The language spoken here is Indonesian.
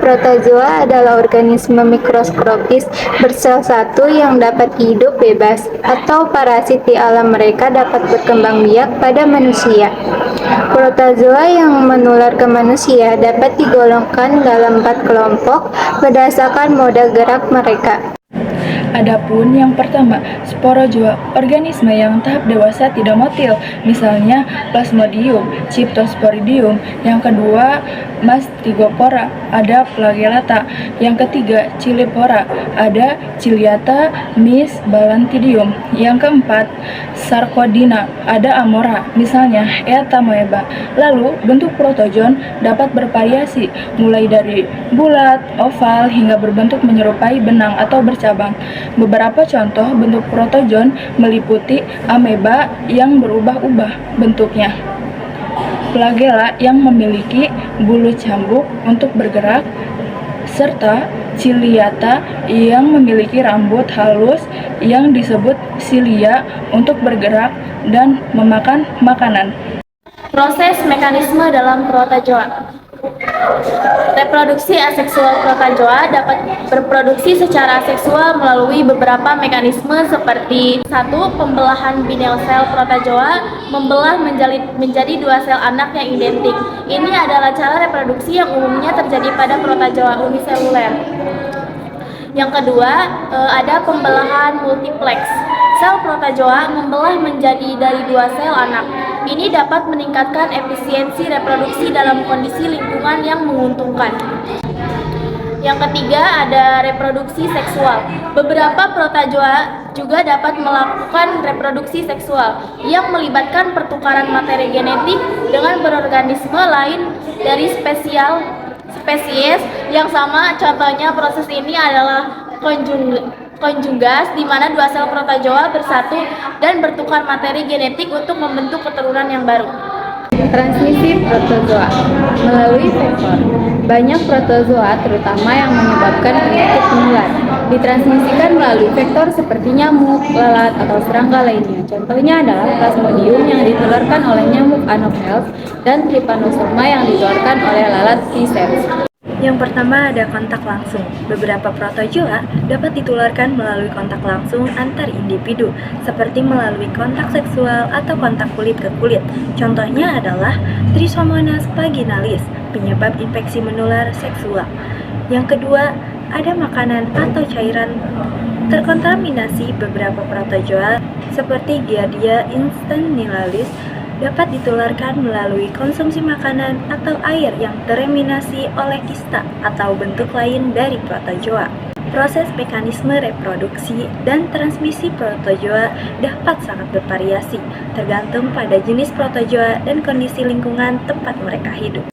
Protozoa adalah organisme mikroskopis bersel satu yang dapat hidup bebas atau parasit di alam mereka dapat berkembang biak pada manusia. Protozoa yang menular ke manusia dapat digolongkan dalam 4 kelompok berdasarkan mode gerak mereka. Adapun yang pertama, sporozoa, organisme yang tahap dewasa tidak motil, misalnya Plasmodium, Cryptosporidium. Yang kedua, Mastigophora, ada Flagellata. Yang ketiga, Chilipora, ada Ciliata, Mis, Balantidium. Yang keempat, Sarcodina, ada Amora, misalnya Etamoeba. Lalu, bentuk protozoon dapat bervariasi, mulai dari bulat, oval, hingga berbentuk menyerupai benang atau bercabang. Beberapa contoh bentuk protozoon meliputi ameba yang berubah-ubah bentuknya, flagella yang memiliki bulu cambuk untuk bergerak, serta ciliata yang memiliki rambut halus yang disebut cilia untuk bergerak dan memakan makanan. Proses mekanisme dalam protozoa. Reproduksi aseksual protozoa dapat berproduksi secara aseksual melalui beberapa mekanisme seperti 1. Pembelahan binel sel protozoa membelah menjadi 2 sel anak yang identik. Ini adalah cara reproduksi yang umumnya terjadi pada protozoa uniseluler. Yang kedua, ada pembelahan multiplex. Sel protozoa membelah menjadi dari 2 sel anak. Ini dapat meningkatkan efisiensi reproduksi dalam kondisi lingkungan yang menguntungkan. Yang ketiga, ada reproduksi seksual. Beberapa protozoa juga dapat melakukan reproduksi seksual yang melibatkan pertukaran materi genetik dengan berorganisme lain dari spesies yang sama. Contohnya proses ini adalah konjugas, di mana 2 sel protozoa bersatu dan bertukar materi genetik untuk membentuk keturunan yang baru. Transmisi protozoa melalui vektor. Banyak protozoa, terutama yang menyebabkan penyakit menular, ditransmisikan melalui vektor seperti nyamuk, lalat, atau serangga lainnya. Contohnya adalah Plasmodium yang ditularkan oleh nyamuk Anopheles dan Trypanosoma yang ditularkan oleh lalat Pisces. Yang pertama ada kontak langsung. Beberapa protozoa dapat ditularkan melalui kontak langsung antar individu, seperti melalui kontak seksual atau kontak kulit ke kulit. Contohnya adalah Trichomonas vaginalis, penyebab infeksi menular seksual. Yang kedua, ada makanan atau cairan terkontaminasi. Beberapa protozoa seperti Giardia instanilaris dapat ditularkan melalui konsumsi makanan atau air yang tereliminasi oleh kista atau bentuk lain dari protozoa. Proses mekanisme reproduksi dan transmisi protozoa dapat sangat bervariasi, tergantung pada jenis protozoa dan kondisi lingkungan tempat mereka hidup.